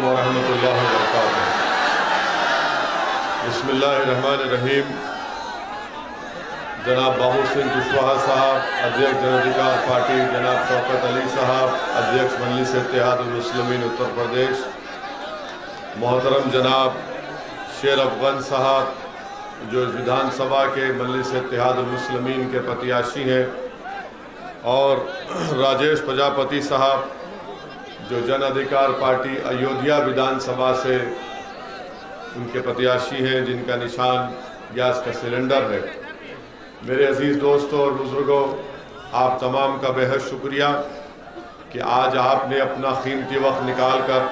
व रहमतुल्लाहि व बरकातुहू। बिस्मिल्लाहिर्रहमानिर्रहीम। जनाब बाबू सिंह कुशवाहा साहब, अध्यक्ष जन अधिकार पार्टी, जनाब शौकत अली साहब, अध्यक्ष मजलिस इत्तेहादुल मुस्लिमीन उत्तर प्रदेश, मोहतरम जनाब शेर अफगन साहब जो विधानसभा के मजलिस इत्तेहादुल मुस्लिमीन के प्रत्याशी हैं, और राजेश प्रजापति साहब जो जन अधिकार पार्टी अयोध्या विधानसभा से उनके प्रत्याशी हैं, जिनका निशान गैस का सिलेंडर है। मेरे अजीज़ दोस्तों और बुज़ुर्गों, आप तमाम का बेहद शुक्रिया कि आज आपने अपना कीमती वक्त निकाल कर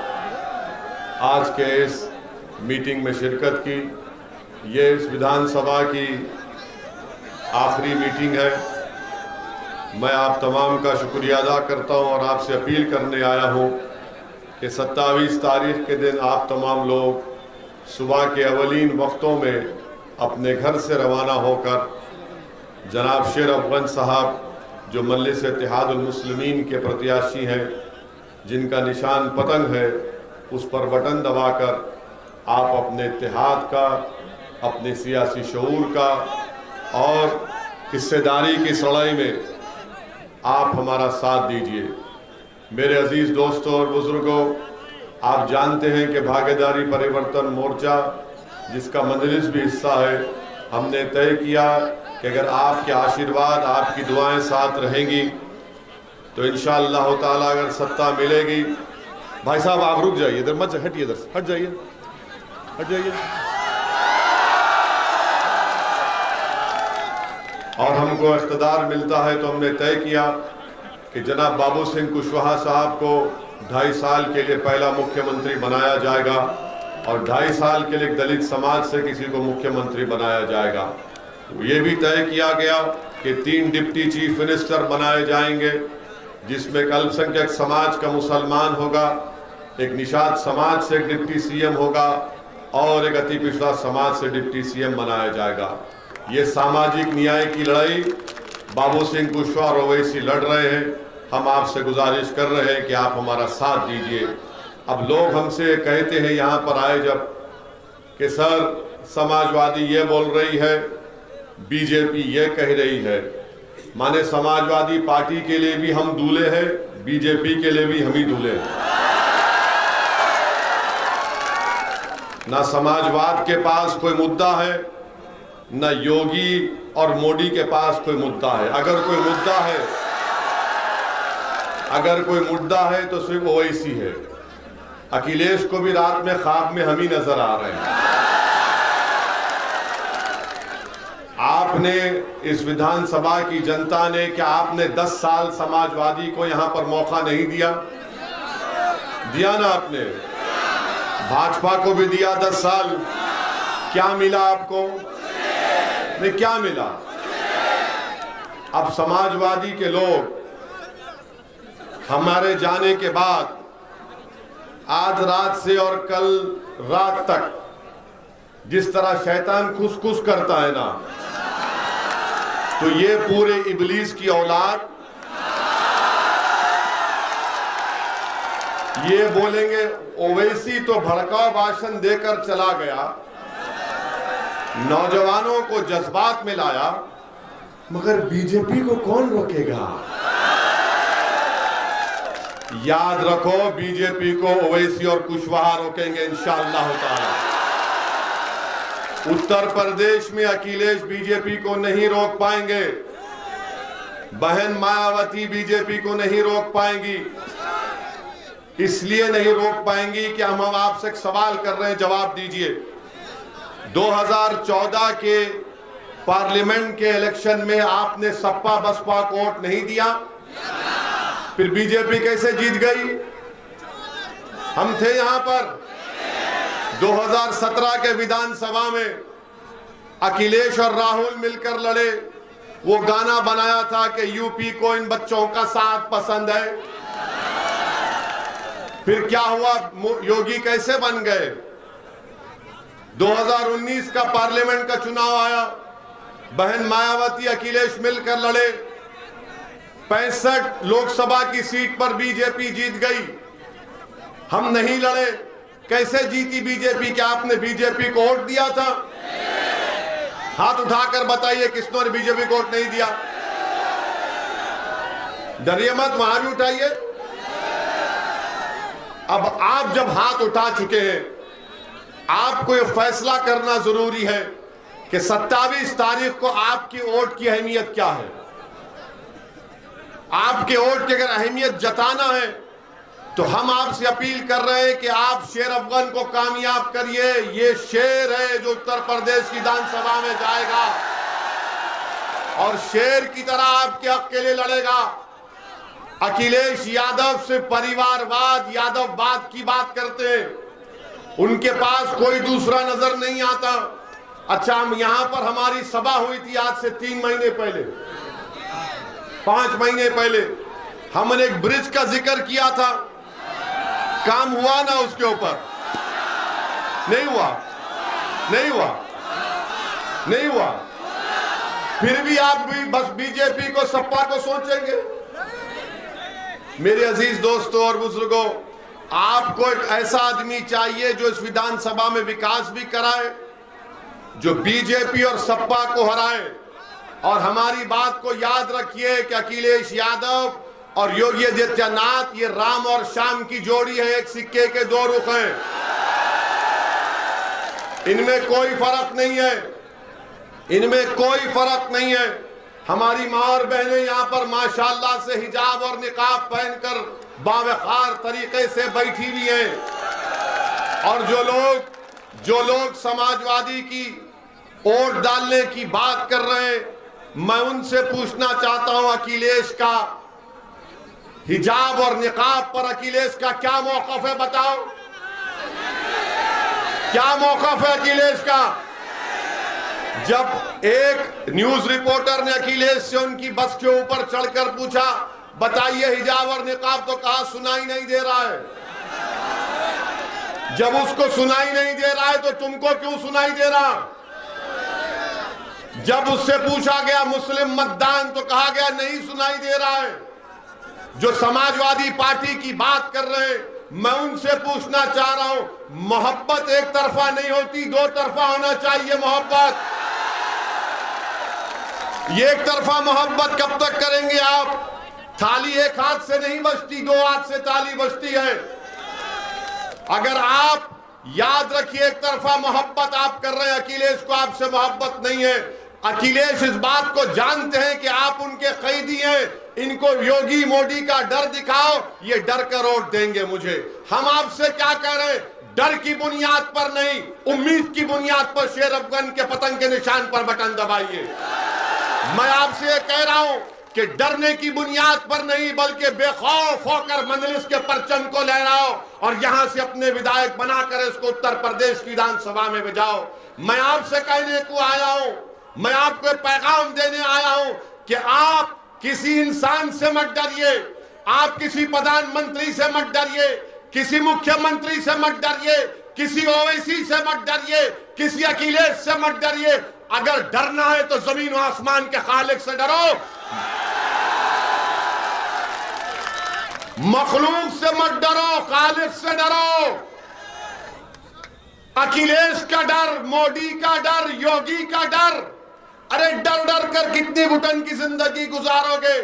आज के इस मीटिंग में शिरकत की। ये इस विधानसभा की आखिरी मीटिंग है। मैं आप तमाम का शुक्रिया अदा करता हूं और आपसे अपील करने आया हूं कि 27 तारीख के दिन आप तमाम लोग सुबह के अवलीन वक्तों में अपने घर से रवाना होकर जनाब शेर अफगन साहब जो मजलिस इत्तेहादुल मुस्लिमीन के प्रत्याशी हैं, जिनका निशान पतंग है, उस पर बटन दबाकर आप अपने इत्तेहाद का, अपने सियासी शऊर का और हिस्सेदारी की सड़ाई में आप हमारा साथ दीजिए। मेरे अजीज़ दोस्तों और बुज़ुर्गों, आप जानते हैं कि भागीदारी परिवर्तन मोर्चा, जिसका मजलिस भी हिस्सा है, हमने तय किया कि अगर आपके आशीर्वाद, आपकी दुआएं साथ रहेंगी तो इंशाअल्लाह ताला अगर सत्ता मिलेगी। भाई साहब आप रुक जाइए, इधर मत हटिए, इधर हट जाइए, हट जाइए। और हमको इख्तिदार मिलता है तो हमने तय किया कि जनाब बाबू सिंह कुशवाहा साहब को 2.5 साल के लिए पहला मुख्यमंत्री बनाया जाएगा और 2.5 साल के लिए दलित समाज से किसी को मुख्यमंत्री बनाया जाएगा। ये भी तय किया गया कि 3 डिप्टी चीफ मिनिस्टर बनाए जाएंगे, जिसमें एक अल्पसंख्यक समाज का मुसलमान होगा, एक निषाद समाज से एक डिप्टी सीएम होगा और एक अति पिछड़ा समाज से डिप्टी सीएम बनाया जाएगा। ये सामाजिक न्याय की लड़ाई बाबू सिंह कुशवाहा और ओवैसी लड़ रहे हैं। हम आपसे गुजारिश कर रहे हैं कि आप हमारा साथ दीजिए। अब लोग हमसे कहते हैं यहाँ पर आए जब कि सर समाजवादी ये बोल रही है, बीजेपी ये कह रही है। माने समाजवादी पार्टी के लिए भी हम दूल्हे हैं, बीजेपी के लिए भी हम ही दूल्हे हैं। ना समाजवाद के पास कोई मुद्दा है, न योगी और मोदी के पास कोई मुद्दा है। अगर कोई मुद्दा है तो सिर्फ ओवैसी है। अखिलेश को भी रात में ख्वाब में हम ही नजर आ रहे हैं। आपने इस विधानसभा की जनता ने, क्या आपने 10 साल समाजवादी को यहां पर मौका नहीं दिया? दिया ना आपने। भाजपा को भी दिया 10 साल। क्या मिला आपको? नहीं, क्या मिला? अब समाजवादी के लोग हमारे जाने के बाद आज रात से और कल रात तक जिस तरह शैतान खुस करता है ना, तो ये पूरे इब्लीस की औलाद ये बोलेंगे ओवैसी तो भड़काऊ भाषण देकर चला गया, नौजवानों को जज्बात में लाया, मगर बीजेपी को कौन रोकेगा? याद रखो, बीजेपी को ओवैसी और कुशवाहा रोकेंगे इंशाअल्लाह ताला। उत्तर प्रदेश में अखिलेश बीजेपी को नहीं रोक पाएंगे, बहन मायावती बीजेपी को नहीं रोक पाएंगी। इसलिए नहीं रोक पाएंगी कि हम आपसे एक सवाल कर रहे हैं, जवाब दीजिए। 2014 के पार्लियामेंट के इलेक्शन में आपने सपा बसपा को वोट नहीं दिया, फिर बीजेपी कैसे जीत गई? हम थे यहां पर। 2017 के विधानसभा में अखिलेश और राहुल मिलकर लड़े। वो गाना बनाया था कि यूपी को इन बच्चों का साथ पसंद है। फिर क्या हुआ? योगी कैसे बन गए? 2019 का पार्लियामेंट का चुनाव आया, बहन मायावती अखिलेश मिलकर लड़े। 65 लोकसभा की सीट पर बीजेपी जीत गई। हम नहीं लड़े, कैसे जीती बीजेपी? क्या आपने बीजेपी को वोट दिया था? हाथ उठाकर बताइए किसने बीजेपी को वोट नहीं दिया। डरिए मत, वहां भी उठाइए। अब आप जब हाथ उठा चुके हैं, आपको यह फैसला करना जरूरी है कि 27 तारीख को आपकी वोट की अहमियत क्या है। आपके वोट की अगर अहमियत जताना है तो हम आपसे अपील कर रहे हैं कि आप शेर अफगान को कामयाब करिए। ये शेर है जो उत्तर प्रदेश की विधानसभा में जाएगा और शेर की तरह आपके हक के लिए लड़ेगा। अखिलेश यादव से परिवारवाद, यादववाद की बात करते हैं, उनके पास कोई दूसरा नजर नहीं आता। अच्छा, हम यहां पर हमारी सभा हुई थी आज से 3 महीने पहले, 5 महीने पहले हमने एक ब्रिज का जिक्र किया था। काम हुआ ना उसके ऊपर? नहीं हुआ, नहीं हुआ, नहीं हुआ। फिर भी आप भी बस बीजेपी को, सपा को सोचेंगे। मेरे अजीज दोस्तों और बुजुर्गों, आपको एक ऐसा आदमी चाहिए जो इस विधानसभा में विकास भी कराए, जो बीजेपी और सपा को हराए। और हमारी बात को याद रखिए कि अखिलेश यादव और योगी आदित्यनाथ ये राम और श्याम की जोड़ी है, एक सिक्के के 2 रुख हैं। इनमें कोई फर्क नहीं है, इनमें कोई फर्क नहीं है। हमारी मां और बहनें यहाँ पर माशाल्लाह से हिजाब और निकाब पहनकर बावकार तरीके से बैठी हुई हैं। और जो लोग समाजवादी की वोट डालने की बात कर रहे हैं, मैं उनसे पूछना चाहता हूं, अखिलेश का हिजाब और निकाब पर अखिलेश का क्या मौक़िफ़ है? बताओ, क्या मौक़िफ़ है अखिलेश का? जब एक न्यूज रिपोर्टर ने अखिलेश से उनकी बस के ऊपर चढ़कर पूछा, बताइए हिजाब और निकाब, तो कहा सुनाई नहीं दे रहा है। जब उसको सुनाई नहीं दे रहा है तो तुमको क्यों सुनाई दे रहा? जब उससे पूछा गया मुस्लिम मतदान तो कहा गया नहीं सुनाई दे रहा है। जो समाजवादी पार्टी की बात कर रहे हैं, मैं उनसे पूछना चाह रहा हूं, मोहब्बत एक तरफा नहीं होती, 2 तरफा होना चाहिए मोहब्बत। ये एक तरफा मोहब्बत कब तक करेंगे आप? थाली एक हाथ से नहीं बजती, 2 हाथ से ताली बजती है। अगर आप याद रखिए, एक तरफा मोहब्बत आप कर रहे हैं, अखिलेश को आपसे मोहब्बत नहीं है। अखिलेश इस बात को जानते हैं कि आप उनके कैदी हैं। इनको योगी मोदी का डर दिखाओ, ये डर कर वोट देंगे मुझे। हम आपसे क्या कह रहे हैं? डर की बुनियाद पर नहीं, उम्मीद की बुनियाद पर शेर अफगान के पतंग के निशान पर बटन दबाइए। मैं आपसे ये कह रहा हूं कि डरने की बुनियाद पर नहीं, बल्कि बेखौफ होकर मजलिस के परचम को लहराओ और यहां से अपने विधायक बनाकर इसको उत्तर प्रदेश की विधानसभा में भेजाओ। मैं आपसे कहने को आया हूं, मैं आपको पैगाम देने आया हूं कि आप किसी इंसान से मत डरिए, आप किसी प्रधानमंत्री से मत डरिए, किसी मुख्यमंत्री से मत डरिए, किसी ओवैसी से मत डरिए, किसी अखिलेश से मत डरिए। अगर डरना है तो जमीन और आसमान के खालिक से डरो, मखलूक से मत डरो, खालिक से डरो। अखिलेश का डर, मोदी का डर, योगी का डर, अरे डर डर कर कितनी घुटन की जिंदगी गुजारोगे?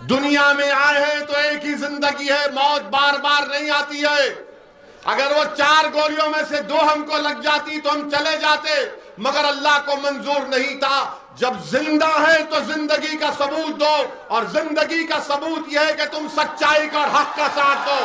दुनिया में आए हैं तो एक ही जिंदगी है, मौत बार बार नहीं आती है। अगर वो 4 गोलियों में से 2 हमको लग जाती तो हम चले जाते, मगर अल्लाह को मंजूर नहीं था। जब जिंदा है तो जिंदगी का सबूत दो, और जिंदगी का सबूत यह है कि तुम सच्चाई का और हक का साथ दो।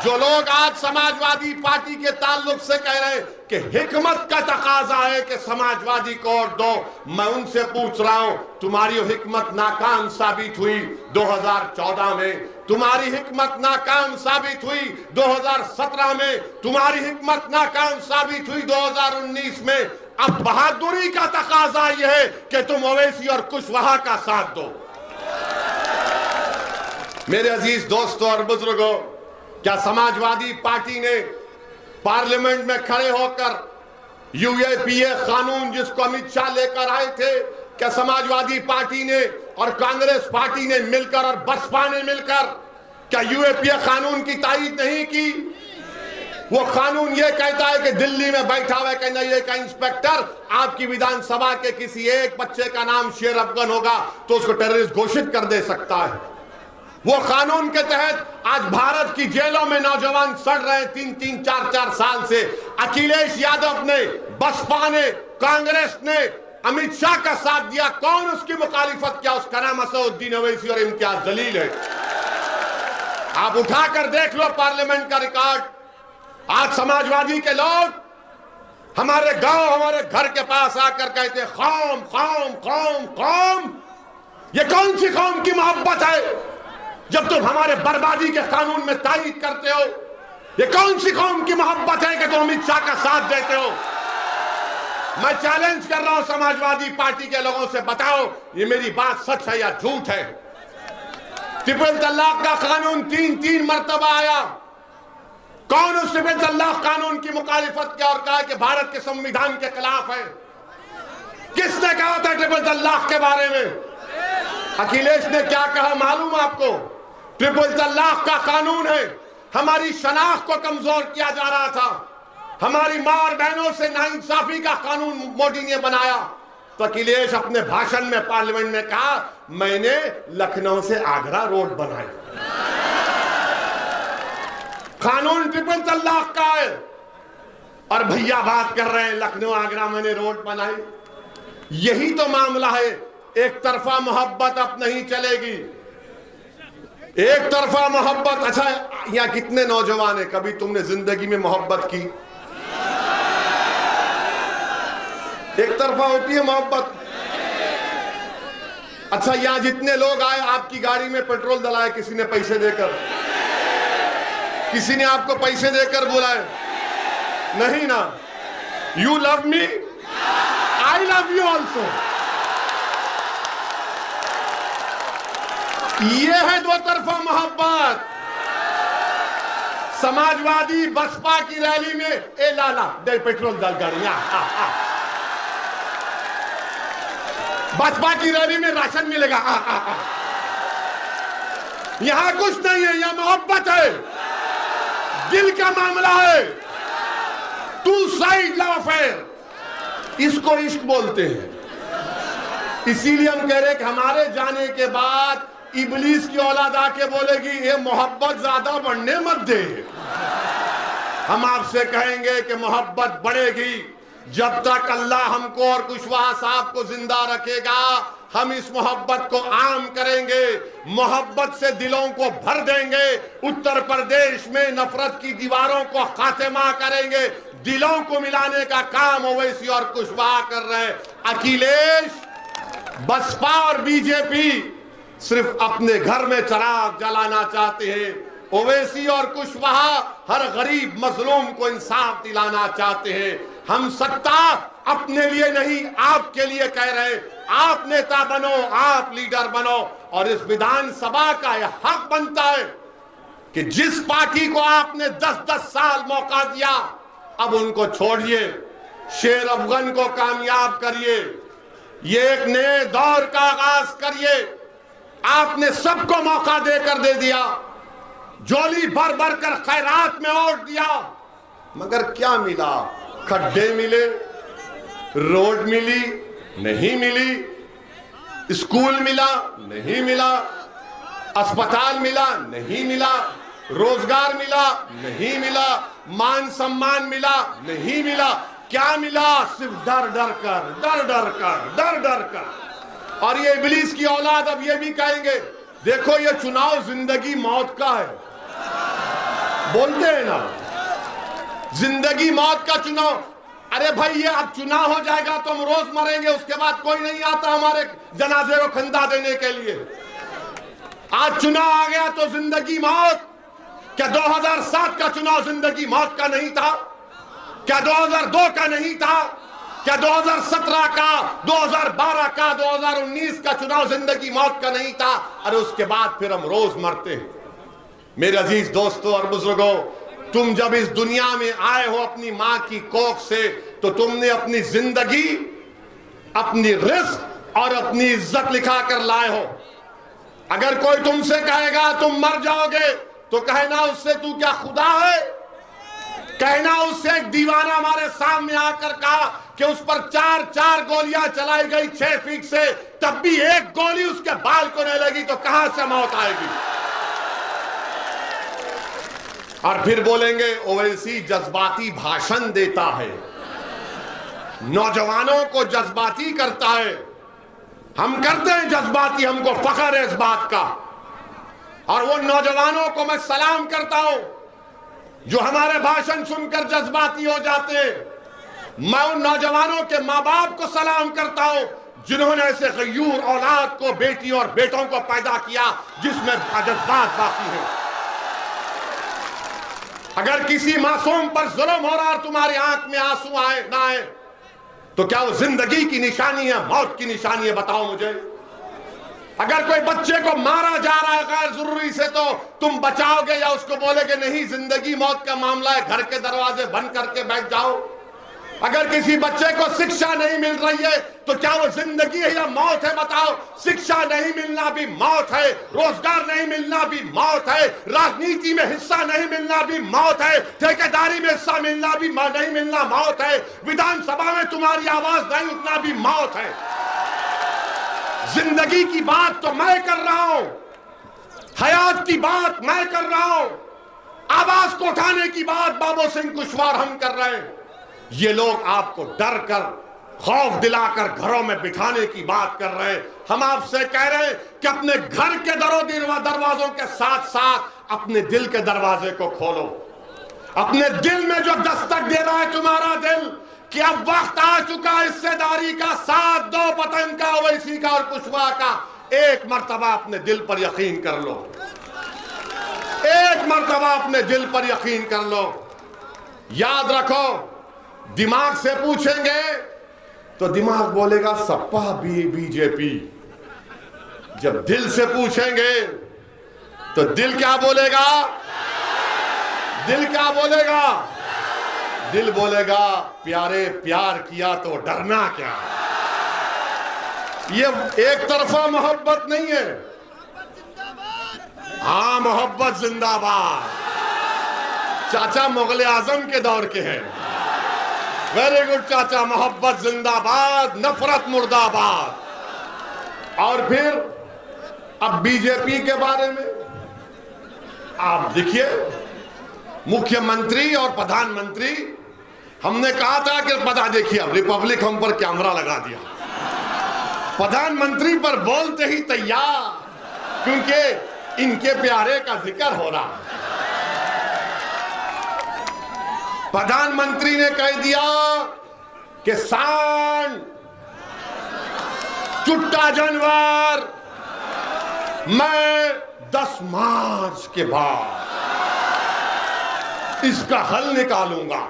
जो लोग आज समाजवादी पार्टी के ताल्लुक से कह रहे हैं कि हिकमत का तकाजा है कि समाजवादी को वोट दो, मैं उनसे पूछ रहा हूं, तुम्हारी हिकमत नाकाम साबित हुई 2014 में, तुम्हारी हिकमत नाकाम साबित हुई 2017 में, तुम्हारी हिकमत नाकाम साबित हुई 2019 में। अब बहादुरी का तकाजा यह है कि तुम ओवैसी और कुशवाहा का साथ दो। मेरे अजीज दोस्तों और बुजुर्गों, क्या समाजवादी पार्टी ने पार्लियामेंट में खड़े होकर यूएपीए कानून जिसको अमित शाह लेकर आए थे, क्या समाजवादी पार्टी ने और कांग्रेस पार्टी ने मिलकर और बसपा ने मिलकर क्या यूएपीए कानून की तायीद नहीं की? वो कानून ये कहता है कि दिल्ली में बैठा हुआ NIA का इंस्पेक्टर आपकी विधानसभा के किसी एक बच्चे का नाम शेर अफगन होगा तो उसको टेररिस्ट घोषित कर दे सकता है। वो कानून के तहत आज भारत की जेलों में नौजवान सड़ रहे हैं 3-3, 4-4 साल से। अखिलेश यादव ने, बसपा ने, कांग्रेस ने अमित शाह का साथ दिया, कौन उसकी मुखालिफत किया? उसका नाम असदुद्दीन ओवैसी और इम्तियाज जलील है। आप उठाकर देख लो पार्लियामेंट का रिकॉर्ड। आज समाजवादी के लोग हमारे गांव, हमारे घर के पास आकर कहते कौम कौम कौम कौम। ये कौन सी कौम की मोहब्बत है जब तुम हमारे बर्बादी के कानून में तायीद करते हो? ये कौन सी कौम की मोहब्बत है कि तुम अमित शाह का साथ देते हो? मैं चैलेंज कर रहा हूं समाजवादी पार्टी के लोगों से, बताओ ये मेरी बात सच है या झूठ है? ट्रिपल तलाक का कानून 3-3 मरतबा आया। कौन उस ट्रिपल तलाक कानून की मुखालिफत किया और कहा कि भारत के संविधान के खिलाफ है? किसने कहा था ट्रिपल तलाक के बारे में? अखिलेश ने क्या कहा मालूम आपको? ट्रिपल तलाक का कानून है, हमारी शनाख्त को कमजोर किया जा रहा था, हमारी मां और बहनों से नाइंसाफी का कानून मोदी ने बनाया। तो अखिलेश अपने भाषण में पार्लियामेंट में कहा मैंने लखनऊ से आगरा रोड बनाई। कानून ट्रिपल तलाक का है और भैया बात कर रहे हैं लखनऊ आगरा मैंने रोड बनाई। यही तो मामला है। एक तरफा मोहब्बत अब नहीं चलेगी, एक तरफा मोहब्बत। अच्छा, यहां कितने नौजवान है, कभी तुमने जिंदगी में मोहब्बत की? एक तरफा होती है मोहब्बत। अच्छा, यहां जितने लोग आए आपकी गाड़ी में पेट्रोल डलाए किसी ने पैसे देकर? किसी ने आपको पैसे देकर बुलाए? नहीं ना। You love me, I love you also. ये है दो तरफा मोहब्बत। समाजवादी बसपा की रैली में ए लाला दे पेट्रोल डाल गाड़ी, बसपा की रैली में राशन मिलेगा, यहां कुछ नहीं है, यहां मोहब्बत है, दिल का मामला है, टू साइड लव अफेयर, इसको इश्क बोलते हैं। इसीलिए हम कह रहे हैं कि हमारे जाने के बाद इबलीस की औलाद आके बोलेगी ये मोहब्बत ज्यादा बढ़ने मत दे। हम आपसे कहेंगे कि मोहब्बत बढ़ेगी जब तक अल्लाह हमको और कुशवाहा साहब को जिंदा रखेगा। हम इस मोहब्बत को आम करेंगे, मोहब्बत से दिलों को भर देंगे। उत्तर प्रदेश में नफरत की दीवारों को खात्मा करेंगे। दिलों को मिलाने का काम ओवैसी और कुशवाहा कर रहे हैं। अखिलेश, बसपा और बीजेपी सिर्फ अपने घर में चिराग जलाना चाहते हैं। ओवैसी और कुशवाहा हर गरीब मजलूम को इंसाफ दिलाना चाहते हैं। हम सत्ता अपने लिए नहीं आपके लिए कह रहे हैं। आप नेता बनो, आप लीडर बनो और इस विधानसभा का यह हक बनता है कि जिस पार्टी को आपने 10-10 साल मौका दिया अब उनको छोड़िए, शेर अफगन को कामयाब करिए, ये एक नए दौर का आगाज करिए। आपने सबको मौका देकर दे दिया, झोली भर भर कर खैरात में वोट दिया, मगर क्या मिला? खड्डे मिले, रोड मिली नहीं मिली, स्कूल मिला नहीं मिला, अस्पताल मिला नहीं मिला, रोजगार मिला नहीं मिला, मान सम्मान मिला नहीं मिला। क्या मिला? सिर्फ डर डर कर, डर डर कर, डर डर कर। और ये इब्लीस की औलाद अब ये भी कहेंगे देखो ये चुनाव जिंदगी मौत का है। बोलते हैं ना जिंदगी मौत का चुनाव। अरे भाई ये अब चुनाव हो जाएगा तो हम रोज मरेंगे, उसके बाद कोई नहीं आता हमारे जनाजे को खंदा देने के लिए। आज चुनाव आ गया तो जिंदगी मौत। क्या 2007 का चुनाव जिंदगी मौत का नहीं था? क्या 2002 का नहीं था? क्या 2017 का, 2012 का, 2019 का चुनाव जिंदगी मौत का नहीं था? अरे उसके बाद फिर हम रोज मरते हैं। मेरे अजीज दोस्तों और बुजुर्गों, तुम जब इस दुनिया में आए हो अपनी मां की कोख से तो तुमने अपनी जिंदगी, अपनी रिस्क और अपनी इज्जत लिखा कर लाए हो। अगर कोई तुमसे कहेगा तुम मर जाओगे तो कहना उससे तू क्या खुदा है? कहना उससे एक दीवाना हमारे सामने आकर कहा कि उस पर 4 गोलियां चलाई गई 6 फीट से, तब भी एक गोली उसके बाल को नहीं लगी, तो कहां से मौत आएगी? और फिर बोलेंगे ओवैसी जज्बाती भाषण देता है, नौजवानों को जज्बाती करता है। हम करते हैं जज्बाती, हमको फख्र है इस बात का। और वो नौजवानों को मैं सलाम करता हूं जो हमारे भाषण सुनकर जज्बाती हो जाते हैं। मैं उन नौजवानों के मां बाप को सलाम करता हूं जिन्होंने ऐसे गयूर औलाद को, बेटी और बेटों को पैदा किया जिसमें जज्बात बाकी है। अगर किसी मासूम पर जुल्म हो रहा और तुम्हारी आंख में आंसू आए ना आए तो क्या वो जिंदगी की निशानी है, मौत की निशानी है? बताओ मुझे। अगर कोई बच्चे को मारा जा रहा है गैर जरूरी से तो तुम बचाओगे या उसको बोलोगे नहीं जिंदगी मौत का मामला है, घर के दरवाजे बंद करके बैठ जाओ? अगर किसी बच्चे को शिक्षा नहीं मिल रही है तो क्या वो जिंदगी है या मौत है? बताओ। शिक्षा नहीं मिलना भी मौत है, रोजगार नहीं मिलना भी मौत है, राजनीति में हिस्सा नहीं मिलना भी मौत है, ठेकेदारी में हिस्सा मिलना भी नहीं मिलना मौत है, विधानसभा में तुम्हारी आवाज नहीं उठना भी मौत है। जिंदगी की बात तो मैं कर रहा हूं, हयात की बात मैं कर रहा हूं, आवाज को उठाने की बात बाबू सिंह कुशवाहा हम कर रहे हैं। ये लोग आपको डर कर, खौफ दिलाकर घरों में बिठाने की बात कर रहे हैं। हम आपसे कह रहे हैं कि अपने घर के दरवाजों के साथ साथ अपने दिल के दरवाजे को खोलो। अपने दिल में जो दस्तक दे रहा है तुम्हारा दिल कि अब वक्त आ चुका हिस्सेदारी का, साथ दो पतन का, ओवैसी का और कुशवाहा का। एक मर्तबा अपने दिल पर यकीन कर लो, एक मर्तबा अपने दिल पर यकीन कर लो। याद रखो, दिमाग से पूछेंगे तो दिमाग बोलेगा सपा बीजेपी। जब दिल से पूछेंगे तो दिल क्या बोलेगा? दिल क्या बोलेगा? दिल बोलेगा प्यारे प्यार किया तो डरना क्या। ये एक तरफा मोहब्बत नहीं है। हाँ, मोहब्बत जिंदाबाद। चाचा मुगल आजम के दौर के हैं। वेरी गुड चाचा, मोहब्बत जिंदाबाद, नफरत मुर्दाबाद। और फिर अब बीजेपी के बारे में आप देखिए, मुख्यमंत्री और प्रधानमंत्री, हमने कहा था कि पता देखिए अब रिपब्लिक हम पर कैमरा लगा दिया, प्रधानमंत्री पर बोलते ही तैयार, क्योंकि इनके प्यारे का जिक्र हो रहा। प्रधानमंत्री ने कह दिया कि सांड, चुट्टा जानवर, मैं 10 मार्च के बाद इसका हल निकालूंगा।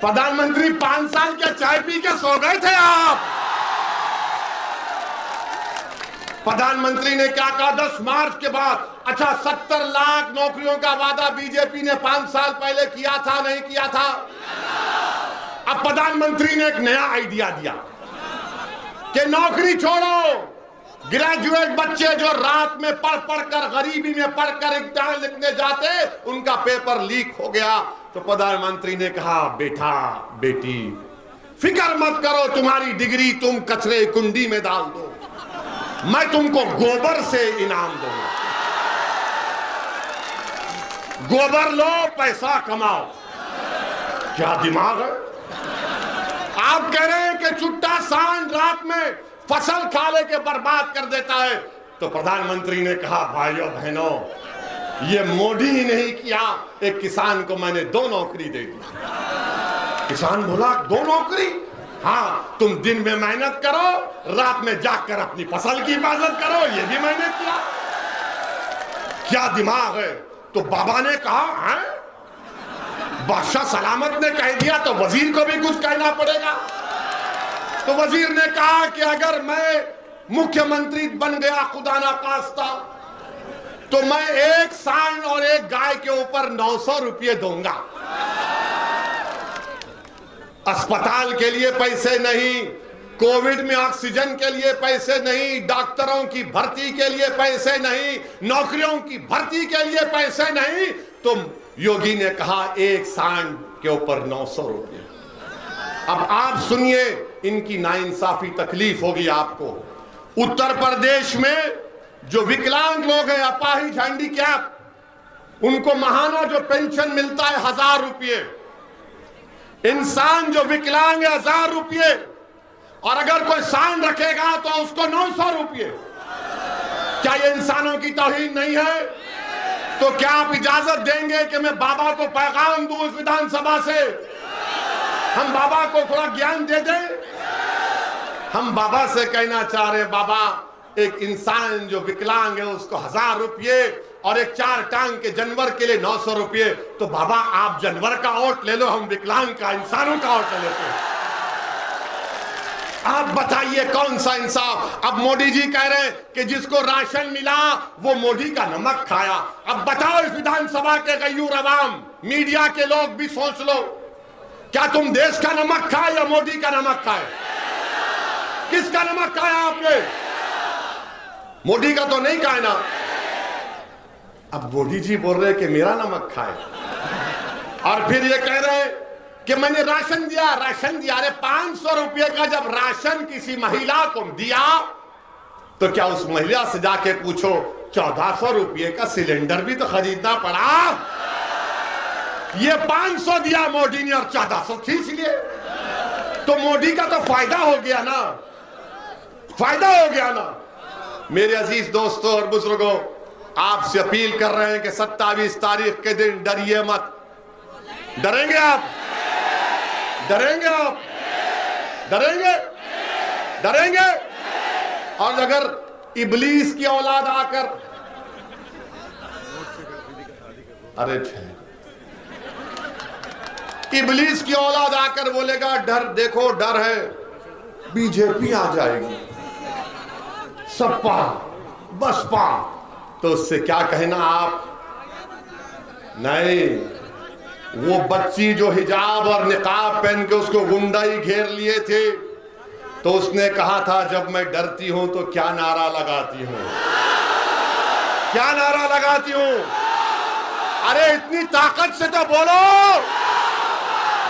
प्रधानमंत्री 5 साल के चाय पी के सो गए थे आप। प्रधानमंत्री ने क्या कहा 10 मार्च के बाद? अच्छा, 70 लाख नौकरियों का वादा बीजेपी ने 5 साल पहले किया था, नहीं किया था? अब प्रधानमंत्री ने एक नया आइडिया दिया कि नौकरी छोड़ो, ग्रेजुएट बच्चे जो रात में पढ़ कर, गरीबी में पढ़कर इम्तिहान लिखने जाते, उनका पेपर लीक हो गया। तो प्रधानमंत्री ने कहा बेटा बेटी फिक्र मत करो, तुम्हारी डिग्री तुम कचरे कुंडी में डाल दो, मैं तुमको गोबर से इनाम दूंगा। गोबर लो, पैसा कमाओ। क्या दिमाग है? आप कह रहे हैं कि चुट्टा सांड रात में फसल खा लेके बर्बाद कर देता है। तो प्रधानमंत्री ने कहा भाइयों बहनों, ये मोदी ही नहीं किया, एक किसान को मैंने 2 नौकरी दे दी। किसान बोला 2 नौकरी? हाँ, तुम दिन में मेहनत करो, रात में जागकर अपनी फसल की हिफाजत करो, ये भी मैंने किया। क्या दिमाग है? तो बाबा ने कहा है, बादशाह सलामत ने कह दिया तो वजीर को भी कुछ कहना पड़ेगा। तो वजीर ने कहा कि अगर मैं मुख्यमंत्री बन गया खुदा ना खास्ता तो मैं एक सांड और एक गाय के ऊपर 900 रुपये दूंगा। अस्पताल के लिए पैसे नहीं, कोविड में ऑक्सीजन के लिए पैसे नहीं, डॉक्टरों की भर्ती के लिए पैसे नहीं, नौकरियों की भर्ती के लिए पैसे नहीं, तो योगी ने कहा एक सांड के ऊपर 900 रुपये। अब आप सुनिए, इनकी नाइंसाफी तकलीफ होगी आपको। उत्तर प्रदेश में जो विकलांग लोग हैं, अपाहिज, हैंडीकैप, उनको महाना जो पेंशन मिलता है 1000 रुपये। इंसान जो विकलांग है 1000 रुपये, और अगर कोई सांड रखेगा तो उसको 900 रुपये। क्या ये इंसानों की तौहीन नहीं है? तो क्या आप इजाजत देंगे कि मैं बाबा को पैगाम दूं इस विधानसभा से, हम बाबा को थोड़ा ज्ञान दे दें? हम बाबा से कहना चाह रहे हैं, बाबा एक इंसान जो विकलांग है उसको 1000 रुपये और एक 4 टांग के जानवर के लिए 900 रुपये। तो बाबा आप जानवर का वोट ले लो, हम विकलांग का, इंसानों का वोट ले लेते हैं। आप बताइए कौन सा इंसाफ? अब मोदी जी कह रहे हैं कि जिसको राशन मिला वो मोदी का नमक खाया। अब बताओ इस विधानसभा के गयूर अवाम, मीडिया के लोग भी सोच लो, क्या तुम देश का नमक खाए या मोदी का नमक खाए? किसका नमक खाया आपने? मोदी का तो नहीं खाए ना। अब मोदी जी बोल रहे कि मेरा नमक खाए, और फिर ये कह रहे हैं कि मैंने राशन दिया, राशन दिया। अरे 500 रुपये का जब राशन किसी महिला को दिया तो क्या उस महिला से जाके पूछो 1400 रुपये का सिलेंडर भी तो खरीदना पड़ा? ये 500 दिया मोदी ने और 1400 खींच लिए। तो मोदी का तो फायदा हो गया ना, फायदा हो गया ना। मेरे अजीज दोस्तों और बुजुर्गों, आपसे अपील कर रहे हैं कि 27 तारीख के दिन डरिए मत। डरेंगे आप? डरेंगे आप? डरेंगे? डरेंगे? और अगर इब्लीस की औलाद आकर, अरे इब्लीस की औलाद आकर बोलेगा डर, देखो डर है, बीजेपी आ जाएगी, सपा, बसपा, तो उससे क्या कहना आप? नहीं, वो बच्ची जो हिजाब और निकाब पहन के उसको गुंडाई घेर लिए थे, तो उसने कहा था जब मैं डरती हूं तो क्या नारा लगाती हूं, क्या नारा लगाती हूं? अरे इतनी ताकत से तो बोलो,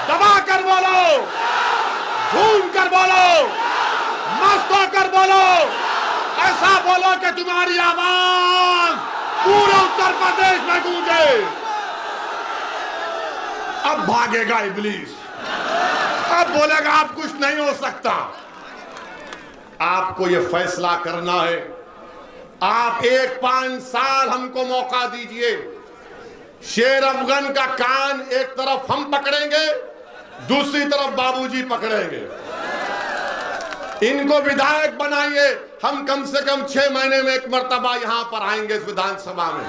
दबा कर बोलो, झूम कर बोलो, मस्त होकर बोलो, ऐसा बोलो कि तुम्हारी आवाज पूरे उत्तर प्रदेश में गूंजे। अब भागेगा इब्लीस, अब बोलेगा आप कुछ नहीं हो सकता। आपको यह फैसला करना है। आप 1-5 साल हमको मौका दीजिए। शेर अफगन का कान एक तरफ हम पकड़ेंगे, दूसरी तरफ बाबूजी पकड़ेंगे। इनको विधायक बनाइए, हम कम से कम 6 महीने में एक मर्तबा यहां पर आएंगे इस विधानसभा में।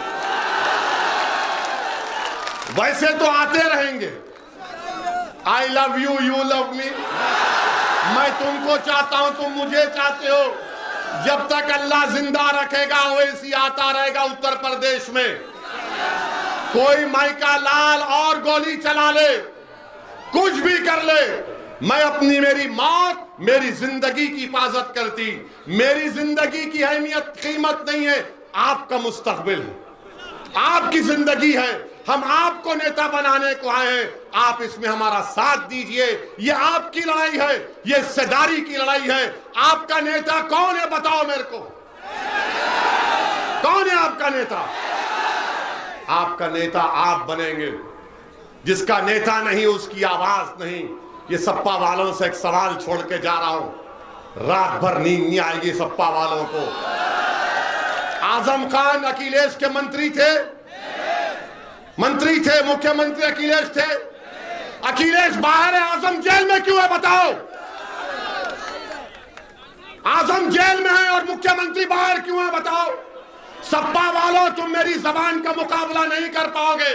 वैसे तो आते रहेंगे। I love you, you love me. मैं तुमको चाहता हूं, तुम मुझे चाहते हो। जब तक अल्लाह जिंदा रखेगा वैसी आता रहेगा उत्तर प्रदेश में। कोई माइका लाल और गोली चला ले, कुछ भी कर ले, मैं अपनी मेरी मौत मेरी जिंदगी की हिफाजत करती। मेरी जिंदगी की अहमियत कीमत नहीं है, आपका मुस्तकबिल है, आपकी जिंदगी है। हम आपको नेता बनाने को आए हैं, आप इसमें हमारा साथ दीजिए। ये आपकी लड़ाई है, ये हिस्सेदारी की लड़ाई है। आपका नेता कौन है बताओ मेरे को, कौन है आपका नेता? आपका नेता आप बनेंगे। जिसका नेता नहीं उसकी आवाज नहीं। ये सपा वालों से एक सवाल छोड़ के जा रहा हूं, रात भर नींद नहीं आएगी सपा वालों को। आजम खान अखिलेश के मंत्री थे, मंत्री थे, मुख्यमंत्री अखिलेश थे। अखिलेश बाहर है, आजम जेल में क्यों है बताओ? आजम जेल में है और मुख्यमंत्री बाहर क्यों है बताओ? सपा वालों तुम मेरी जबान का मुकाबला नहीं कर पाओगे।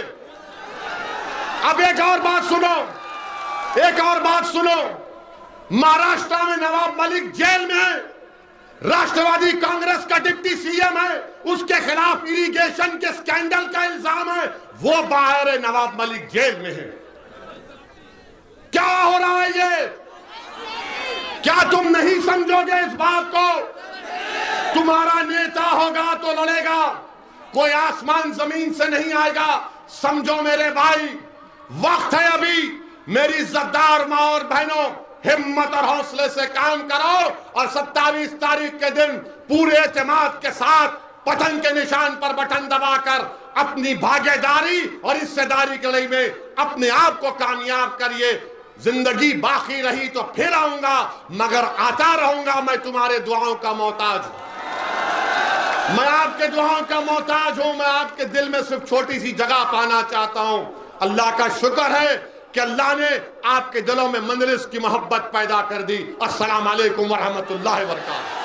अब एक और बात सुनो, एक और बात सुनो। महाराष्ट्र में नवाब मलिक जेल में है, राष्ट्रवादी कांग्रेस का डिप्टी सीएम है, उसके खिलाफ इरिगेशन के स्कैंडल का इल्जाम है, वो बाहर है, नवाब मलिक जेल में है। क्या हो रहा है ये? क्या तुम नहीं समझोगे इस बात को? तुम्हारा नेता होगा तो लड़ेगा, कोई आसमान जमीन से नहीं आएगा। समझो मेरे भाई, वक्त है अभी। मेरी इज्जतदार मां और बहनों, हिम्मत और हौसले से काम करो और 27 तारीख के दिन पूरे एतमाद के साथ पतन के निशान पर बटन दबाकर अपनी भागीदारी और हिस्सेदारी की लड़ाई में अपने आप को कामयाब करिए। जिंदगी बाकी रही तो फिर आऊंगा, मगर आता रहूंगा। मैं तुम्हारे दुआओं का मोहताज, मैं आपके दुआओं का मोहताज हूं। मैं आपके दिल में सिर्फ छोटी सी जगह पाना चाहता हूं। अल्लाह का शुक्र है कि अल्लाह ने आपके दिलों में मंजलिस की मोहब्बत पैदा कर दी। अस्सलाम वालेकुम व रहमतुल्लाहि व बरकातहू।